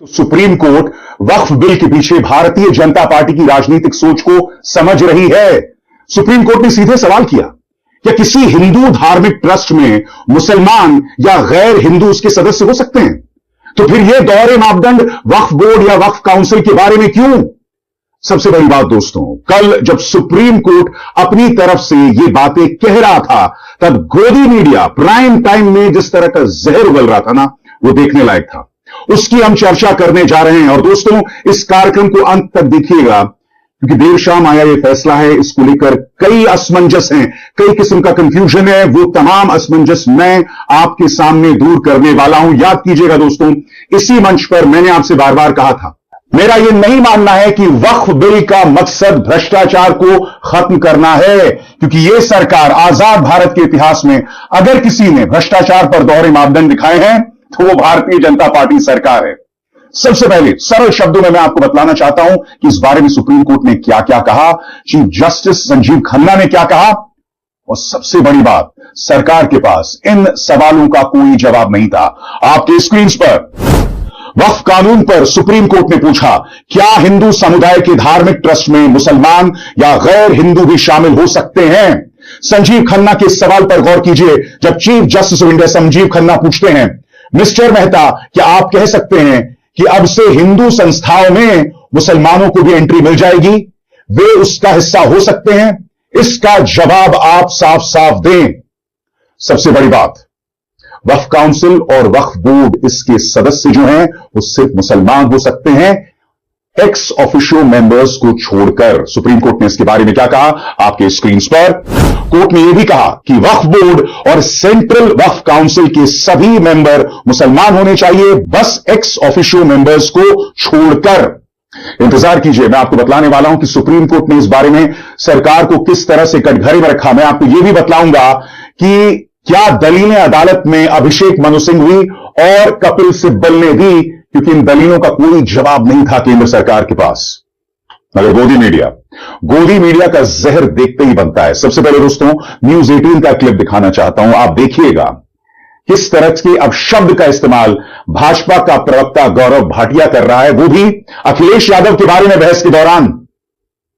Supreme court वक्फ bill के पीछे Bharatiya Janata party की राजनीतिक सोच को समझ रही है। सुप्रीम कोर्ट ने सीधे सवाल किया, क्या किसी हिंदू धार्मिक ट्रस्ट में मुसलमान या गैर हिंदू उसके सदस्य हो सकते हैं? तो फिर यह दोहरे मापदंड वक्फ बोर्ड या वक्फ काउंसिल के बारे में क्यों? सबसे बड़ी बात दोस्तों, कल जब सुप्रीम कोर्ट अपनी तरफ से यह बातें कह रहा था, तब गोदी मीडिया प्राइम टाइम में जिस तरह का जहर उगल रहा था ना, वो देखने लायक था। उसकी हम चर्चा करने जा रहे हैं। और दोस्तों, इस कार्यक्रम को अंत तक देखिएगा, क्योंकि देर शाम आया यह फैसला है। इसको लेकर कई असमंजस हैं, कई किस्म का कंफ्यूजन है। वो तमाम असमंजस मैं आपके सामने दूर करने वाला हूं। याद कीजिएगा दोस्तों, इसी मंच पर मैंने आपसे बार बार कहा था, मेरा यह नहीं मानना है कि वक्फ बिल का मकसद भ्रष्टाचार को खत्म करना है, क्योंकि यह सरकार आजाद भारत के इतिहास में अगर किसी ने भ्रष्टाचार पर दोहरे मापदंड दिखाए हैं तो वो भारतीय जनता पार्टी सरकार है। सबसे पहले सरल शब्दों में मैं आपको बतलाना चाहता हूं कि इस बारे में सुप्रीम कोर्ट ने क्या क्या कहा, चीफ जस्टिस संजीव खन्ना ने क्या कहा, और सबसे बड़ी बात, सरकार के पास इन सवालों का कोई जवाब नहीं था। आपके स्क्रीन पर वक्फ कानून पर सुप्रीम कोर्ट ने पूछा, क्या हिंदू समुदाय के धार्मिक ट्रस्ट में मुसलमान या गैर हिंदू भी शामिल हो सकते हैं? संजीव खन्ना के सवाल पर गौर कीजिए। जब chief justice of India Sanjeev Khanna पूछते हैं, मिस्टर मेहता, क्या आप कह सकते हैं कि अब से हिंदू संस्थाओं में मुसलमानों को भी एंट्री मिल जाएगी, वे उसका हिस्सा हो सकते हैं? इसका जवाब आप साफ साफ दें। सबसे बड़ी बात, वक्फ काउंसिल और वक्फ बोर्ड, इसके सदस्य जो हैं वो सिर्फ मुसलमान हो सकते हैं, एक्स ऑफिशियो मेंबर्स को छोड़कर। सुप्रीम कोर्ट ने इसके बारे में क्या कहा, आपके स्क्रीन पर। कोर्ट ने यह भी कहा कि वक्फ बोर्ड और सेंट्रल वक्फ काउंसिल के सभी मेंबर मुसलमान होने चाहिए, बस एक्स ऑफिशियो मेंबर्स को छोड़कर। इंतजार कीजिए, मैं आपको बतलाने वाला हूं कि सुप्रीम कोर्ट ने इस बारे में सरकार को किस तरह से कटघरे में रखा। मैं आपको यह भी बतलाऊंगा कि क्या दलीलें अदालत में अभिषेक मनु सिंह हुई और कपिल सिब्बल ने दी, क्योंकि इन दलीलों का कोई जवाब नहीं था केंद्र सरकार के पास। मगर गोदी मीडिया का जहर देखते ही बनता है। सबसे पहले दोस्तों, न्यूज 18 का क्लिप दिखाना चाहता हूं, आप देखिएगा किस तरह के अब शब्द का इस्तेमाल भाजपा का प्रवक्ता गौरव भाटिया कर रहा है, वो भी अखिलेश यादव के बारे में बहस के दौरान।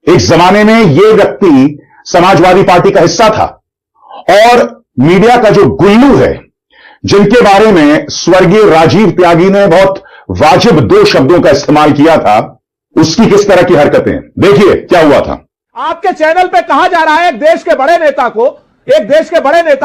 एक जमाने में यह व्यक्ति समाजवादी पार्टी का हिस्सा था और मीडिया का जो गुल्लू है, जिनके बारे में स्वर्गीय राजीव त्यागी ने बहुत वाजिब 2 शब्दों का इस्तेमाल किया था, उसकी किस तरह की हरकतें, देखिए क्या हुआ था। आपके चैनल पे कहा जा रहा है एक देश के बड़े नेता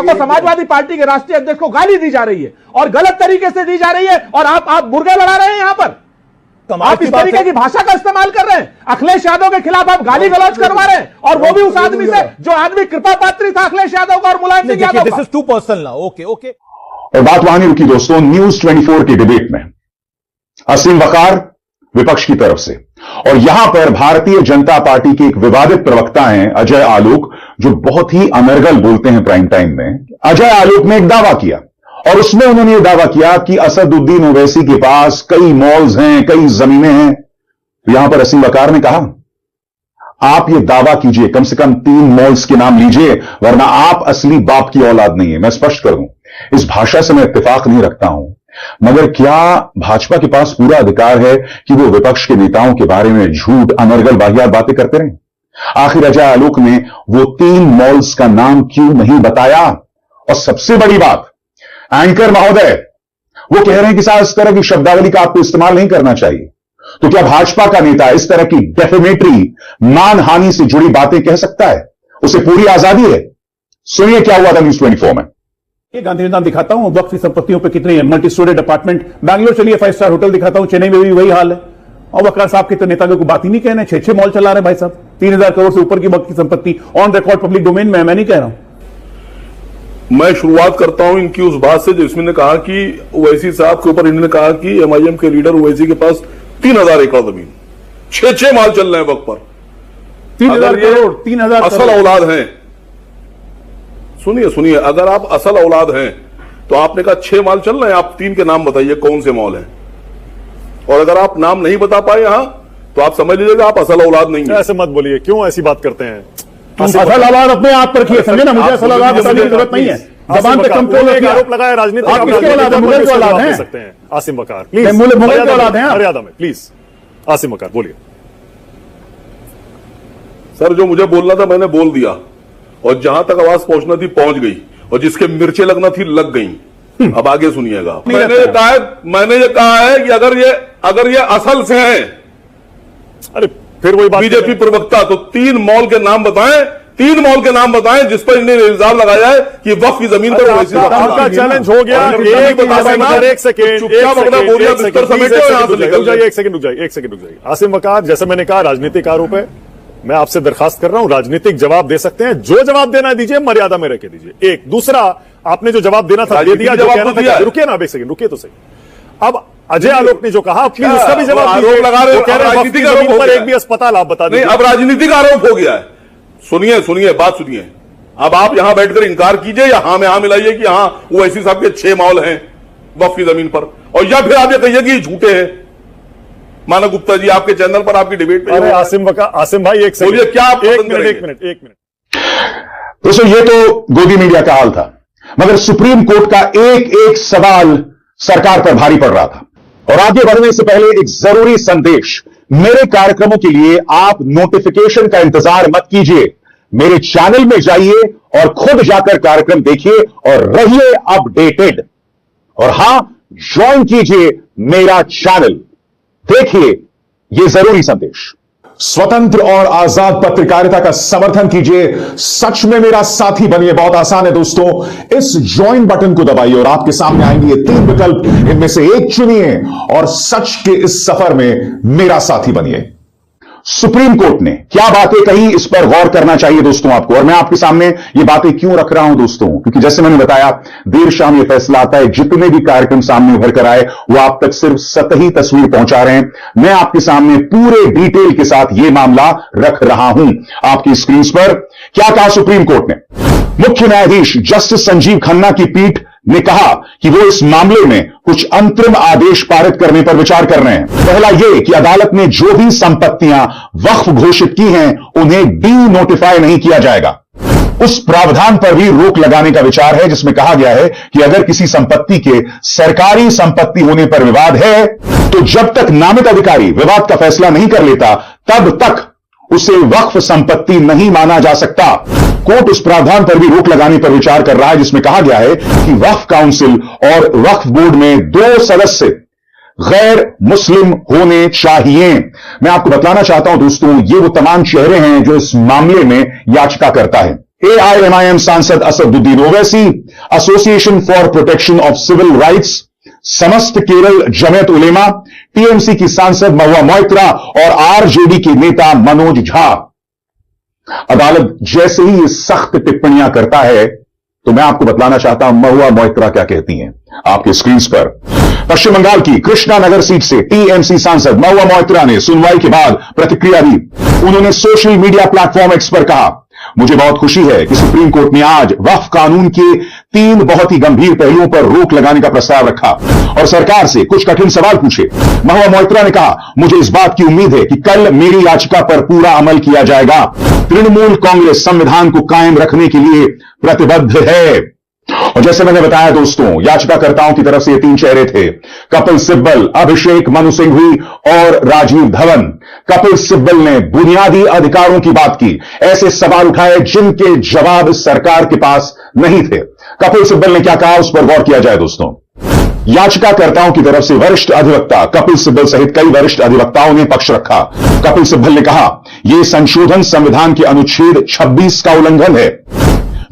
को समाजवादी पार्टी के राष्ट्रीय अध्यक्ष को गाली दी जा रही है और गलत तरीके से दी जा रही है, और आप मुर्गे लड़ा रहे हैं यहां पर। आप इस तरीके की भाषा का इस्तेमाल कर रहे हैं। अखिलेश यादव के खिलाफ आप गाली गलौज करवा रहे हैं, और वो भी उस आदमी से जो आदमी कृपा पात्री था अखिलेश यादव का और मुलायम सिंह यादव का। दिस इज टू पर्सनल ना। ओके। और बात वहां नहीं रुकी दोस्तों। न्यूज 24 की डिबेट में असीम वकार विपक्ष की तरफ से, और यहां पर भारतीय जनता पार्टी के एक विवादित प्रवक्ता हैं अजय आलोक, जो बहुत ही अनर्गल बोलते हैं प्राइम टाइम में। अजय आलोक ने एक दावा किया, और उसमें उन्होंने यह दावा किया कि असदुद्दीन ओवैसी के पास कई मॉल्स हैं, कई जमीनें हैं। तो यहां पर असीम वकार ने कहा, आप ये दावा कीजिए, कम से कम 3 मॉल्स के नाम लीजिए, वरना आप असली बाप की औलाद नहीं है। मैं स्पष्ट कर दूं, इस भाषा से मैं इत्तेफाक नहीं रखता हूं, मगर क्या भाजपा के पास पूरा अधिकार है कि वो विपक्ष के नेताओं के बारे में झूठ, अनर्गल, वाहियात बातें करते रहें? आखिर अजय आलोक ने वो 3 मॉल्स का नाम क्यों नहीं बताया? और सबसे बड़ी बात, एंकर महोदय वो कह रहे हैं कि साहब इस तरह की शब्दावली का आपको इस्तेमाल नहीं करना चाहिए। तो क्या भाजपा का नेता इस तरह की डेफेमेटरी, मानहानि से जुड़ी बातें कह सकता है? उसे पूरी आजादी है। सुनिए क्या हुआ था न्यूज 24 में। गांधी नाम दिखाता हूं, वक्त की संपत्तियों पे कितनी है, मल्टी स्टोरेड अपार्टमेंट। बैंगलोर चलिए 5 स्टार होटल दिखाता हूं, चेन्नई में भी वही हाल है। और वकार साहब के तो नेता को बात ही नहीं कहना, 6 मॉल चला रहे भाई साहब, 3000 करोड़ से ऊपर की वक्त की संपत्ति ऑन रिकॉर्ड पब्लिक डोमेन में। मैं नहीं कह रहा हूं। मैं शुरुआत करता हूं इनकी उस बात से जिसमें ने कहा कि ओवैसी साहब के ऊपर इन्होंने कहा कि एमआईएम के लीडर ओवैसी के पास 3000 एकड़ जमीन, 6 माल चल रहे हैं वक्त पर। 3000 करोड़, 3000 असल औलाद हैं, सुनिए, अगर आप असल औलाद हैं तो आपने कहा 6 माल चल रहे हैं, आप 3 के नाम बताइए कौन से मॉल हैं। और अगर आप नाम नहीं बता पाए यहां तो आप समझ लीजिएगा आप असल औलाद नहीं है। ऐसे मत बोलिए, क्यों ऐसी बात करते हैं? असल औलाद अपने आप पर रखिए, समझे ना, मुझे असल औलाद बताने की जरूरत नहीं है। जबान पे कंट्रोल एक आरोप लगाया राजनीति आप किसके औलाद हैं? मुगल के औलाद हैं सकते हैं आसिम वकार, प्लीज। मुगल के औलाद हैं आप? मर्यादा में प्लीज आसिम वकार बोलिए। सर जो मुझे बोलना था मैंने बोल दिया, और जहां तक आवाज पहुंचना थी पहुंच गई, और जिसके मिर्चे लगना थी लग गई। अब आगे सुनिएगा। मैंने ये कहा है कि अगर ये असल से है, अरे फिर वही बात, बीजेपी प्रवक्ता, तो 3 मॉल के नाम बताएं, 3 मॉल के नाम बताएं जिस पर इन्हें इल्जाम लगाया है कि वक्फ की जमीन पर वैसी आपका चैलेंज हो गया। एक सेकेंड रुक जाइए। आसिम वकार, जैसे मैंने कहा राजनीतिक आरोप है, मैं आपसे दरखास्त कर रहा हूं राजनीतिक जवाब दे सकते हैं, जो जवाब देना दीजिए, मर्यादा में रह के दीजिए। एक दूसरा, आपने जो जवाब देना था दे दिया, जो कहना था, रुकिए ना एक सेकंड, रुकिए तो सही। अब अजय आलोक ने जो कहा प्लीज उसका भी जवाब आरोप लगा रहे हो, पर एक भी अस्पताल आप बता दीजिए। अब राजनीतिक आरोप हो गया है। सुनिए बात सुनिए। अब आप यहां बैठकर इंकार कीजिए या हाँ में हाँ मिलाइए कि हाँ वो ऐसी साहब के 6 मॉल हैं वक्फ की जमीन पर, और या फिर आप ये कहिए कि झूठे हैं। मानव गुप्ता जी आपके चैनल पर आपकी डिबेट अरे आसिम भाई एक बोलिए, क्या आप एक मिनट। दोस्तों ये तो गोदी मीडिया का हाल था, मगर सुप्रीम कोर्ट का एक सवाल सरकार पर भारी पड़ रहा था। और आगे बढ़ने से पहले एक जरूरी संदेश, मेरे कार्यक्रमों के लिए आप नोटिफिकेशन का इंतजार मत कीजिए, मेरे चैनल में जाइए और खुद जाकर कार्यक्रम देखिए और रहिए अपडेटेड। और हां, ज्वाइन कीजिए मेरा चैनल, देखिए ये जरूरी संदेश। स्वतंत्र और आजाद पत्रकारिता का समर्थन कीजिए, सच में मेरा साथी बनिए। बहुत आसान है दोस्तों, इस ज्वाइन बटन को दबाइए और आपके सामने आएंगे ये 3 विकल्प, इनमें से एक चुनिए और सच के इस सफर में मेरा साथी बनिए। सुप्रीम कोर्ट ने क्या बातें कही, इस पर गौर करना चाहिए दोस्तों आपको। और मैं आपके सामने ये बातें क्यों रख रहा हूं दोस्तों, क्योंकि जैसे मैंने बताया देर शाम ये फैसला आता है, जितने भी कार्यक्रम सामने उभर कर आए वो आप तक सिर्फ सतही तस्वीर पहुंचा रहे हैं। मैं आपके सामने पूरे डिटेल के साथ ये मामला रख रहा हूं आपकी स्क्रीन पर। क्या कहा सुप्रीम कोर्ट ने? मुख्य न्यायाधीश जस्टिस संजीव खन्ना की पीठ ने कहा कि वो इस मामले में कुछ अंतरिम आदेश पारित करने पर विचार कर रहे हैं। पहला यह कि अदालत ने जो भी संपत्तियां वक्फ घोषित की हैं उन्हें डी नोटिफाई नहीं किया जाएगा। उस प्रावधान पर भी रोक लगाने का विचार है जिसमें कहा गया है कि अगर किसी संपत्ति के सरकारी संपत्ति होने पर विवाद है तो जब तक नामित अधिकारी विवाद का फैसला नहीं कर लेता तब तक उसे वक्फ संपत्ति नहीं माना जा सकता। कोर्ट उस प्रावधान पर भी रोक लगाने पर विचार कर रहा है जिसमें कहा गया है कि वक्फ काउंसिल और वक्फ बोर्ड में 2 सदस्य गैर मुस्लिम होने चाहिए। मैं आपको बतलाना चाहता हूं दोस्तों, ये वो तमाम चेहरे हैं जो इस मामले में याचिका करता है। AIMIM सांसद Asaduddin Owaisi, association for protection of civil rights, Samastha Kerala Jamiat Ulema, TMC की सांसद महुआ मोइत्रा और आरजेडी के नेता मनोज झा। अदालत जैसे ही ये सख्त टिप्पणियां करता है तो मैं आपको बतलाना चाहता हूं महुआ मोइत्रा क्या कहती हैं आपके स्क्रीन पर। पश्चिम बंगाल की कृष्णा नगर सीट से टीएमसी सांसद महुआ मोइत्रा ने सुनवाई के बाद प्रतिक्रिया दी। उन्होंने सोशल मीडिया प्लेटफॉर्म एक्स पर कहा, मुझे बहुत खुशी है कि सुप्रीम कोर्ट ने आज वक्फ कानून के 3 बहुत ही गंभीर पहलुओं पर रोक लगाने का प्रस्ताव रखा और सरकार से कुछ कठिन सवाल पूछे। महुआ मोइत्रा ने कहा, मुझे इस बात की उम्मीद है कि कल मेरी याचिका पर पूरा अमल किया जाएगा। तृणमूल कांग्रेस संविधान को कायम रखने के लिए प्रतिबद्ध है। और जैसे मैंने बताया दोस्तों, याचिकाकर्ताओं की तरफ से ये 3 चेहरे थे, कपिल सिब्बल, अभिषेक मनु सिंघवी और राजीव धवन। कपिल सिब्बल ने बुनियादी अधिकारों की बात की, ऐसे सवाल उठाए जिनके जवाब सरकार के पास नहीं थे। कपिल सिब्बल ने क्या कहा उस पर गौर किया जाए दोस्तों। याचिकाकर्ताओं की तरफ से वरिष्ठ अधिवक्ता कपिल सिब्बल सहित कई वरिष्ठ अधिवक्ताओं ने पक्ष रखा। कपिल सिब्बल ने कहा, यह संशोधन संविधान के अनुच्छेद 26 का उल्लंघन है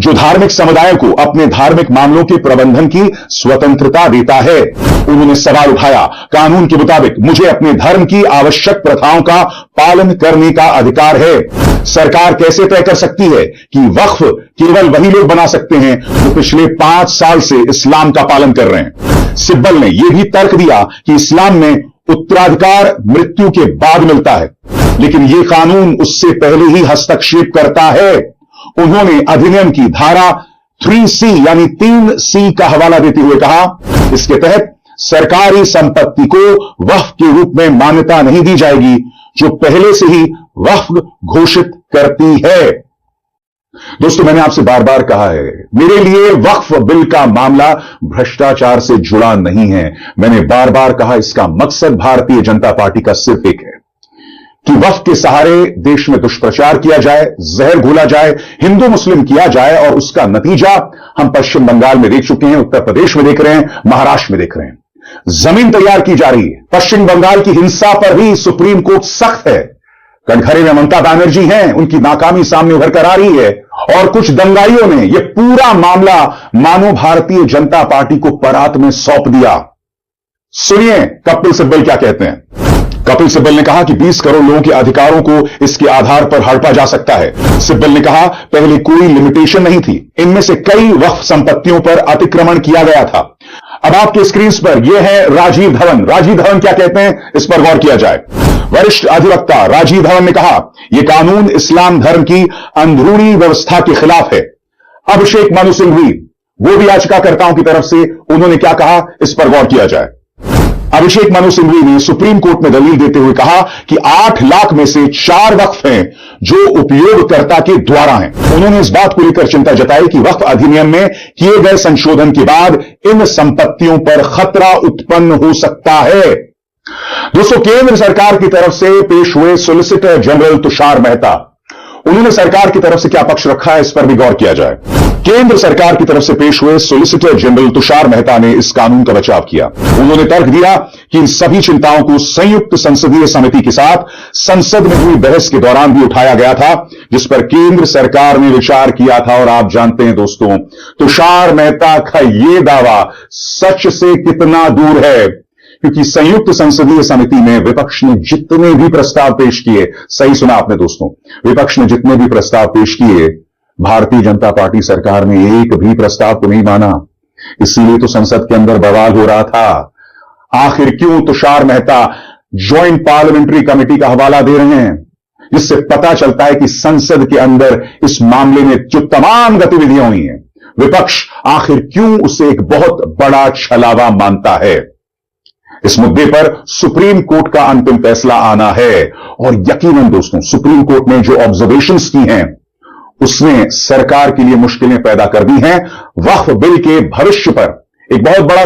जो धार्मिक समुदायों को अपने धार्मिक मामलों के प्रबंधन की स्वतंत्रता देता है। उन्होंने सवाल उठाया, कानून के मुताबिक मुझे अपने धर्म की आवश्यक प्रथाओं का पालन करने का अधिकार है। सरकार कैसे तय कर सकती है कि वक्फ केवल वही लोग बना सकते हैं जो पिछले 5 साल से इस्लाम का पालन कर रहे हैं। सिब्बल ने यह भी तर्क दिया कि इस्लाम में उत्तराधिकार मृत्यु के बाद मिलता है, लेकिन यह कानून उससे पहले ही हस्तक्षेप करता है। उन्होंने अधिनियम की धारा 3C यानी 3C का हवाला देते हुए कहा, इसके तहत सरकारी संपत्ति को वक्फ के रूप में मान्यता नहीं दी जाएगी जो पहले से ही वक्फ घोषित करती है। दोस्तों, मैंने आपसे बार बार कहा है, मेरे लिए वक्फ बिल का मामला भ्रष्टाचार से जुड़ा नहीं है। मैंने बार बार कहा, इसका मकसद भारतीय जनता पार्टी का सिर्फ एक है कि वक्फ के सहारे देश में दुष्प्रचार किया जाए, जहर घोला जाए, हिंदू मुस्लिम किया जाए, और उसका नतीजा हम पश्चिम बंगाल में देख चुके हैं, उत्तर प्रदेश में देख रहे हैं, महाराष्ट्र में देख रहे हैं। जमीन तैयार की जा रही है। पश्चिम बंगाल की हिंसा पर भी सुप्रीम कोर्ट सख्त है। कटघरे में ममता बनर्जी हैं, उनकी नाकामी सामने उभर कर आ रही है, और कुछ दंगाइयों ने यह पूरा मामला मानो भारतीय जनता पार्टी को परात में सौंप दिया। सुनिए कपिल सिब्बल क्या कहते हैं। कपिल सिब्बल ने कहा कि 20 करोड़ लोगों के अधिकारों को इसके आधार पर हड़पा जा सकता है। सिब्बल ने कहा, पहले कोई लिमिटेशन नहीं थी, इनमें से कई वक्फ संपत्तियों पर अतिक्रमण किया गया था। अब आपके स्क्रीन पर यह है राजीव धवन। राजीव धवन क्या कहते हैं, इस पर गौर किया जाए। वरिष्ठ अधिवक्ता राजीव धवन ने कहा, यह कानून इस्लाम धर्म की अंदरूनी व्यवस्था के खिलाफ है। अभिषेक मनु सिंघवी, वो भी याचिकाकर्ताओं की तरफ से, उन्होंने क्या कहा, इस पर गौर किया जाए। अभिषेक मनु सिंघवी ने सुप्रीम कोर्ट में दलील देते हुए कहा कि 8 लाख में से 4 वक्फ हैं जो उपयोगकर्ता के द्वारा हैं। उन्होंने इस बात को लेकर चिंता जताई कि वक्फ अधिनियम में किए गए संशोधन के बाद इन संपत्तियों पर खतरा उत्पन्न हो सकता है। दोस्तों, केंद्र सरकार की तरफ से पेश हुए सॉलिसिटर जनरल तुषार मेहता, उन्होंने सरकार की तरफ से क्या पक्ष रखा है, इस पर भी गौर किया जाए। केंद्र सरकार की तरफ से पेश हुए सॉलिसिटर जनरल तुषार मेहता ने इस कानून का बचाव किया। उन्होंने तर्क दिया कि इन सभी चिंताओं को संयुक्त संसदीय समिति के साथ संसद में हुई बहस के दौरान भी उठाया गया था, जिस पर केंद्र सरकार ने विचार किया था। और आप जानते हैं दोस्तों, तुषार मेहता का यह दावा सच से कितना दूर है, क्योंकि संयुक्त संसदीय समिति में विपक्ष ने जितने भी प्रस्ताव पेश किए, सही सुना आपने दोस्तों, विपक्ष ने जितने भी प्रस्ताव पेश किए, भारतीय जनता पार्टी सरकार ने एक भी प्रस्ताव को नहीं माना। इसीलिए तो संसद के अंदर बवाल हो रहा था। आखिर क्यों Tushar Mehta joint parliamentary committee का हवाला दे रहे हैं, जिससे पता चलता है कि संसद के अंदर इस मामले में जो तमाम गतिविधियां हुई हैं, विपक्ष आखिर क्यों उसे एक बहुत बड़ा छलावा मानता है। इस मुद्दे पर सुप्रीम कोर्ट का अंतिम फैसला आना है, और यकीनन दोस्तों, सुप्रीम कोर्ट ने जो ऑब्जर्वेशंस की हैं, उसने सरकार के लिए मुश्किलें पैदा कर दी हैं। वक्फ बिल के भविष्य पर एक बहुत बड़ा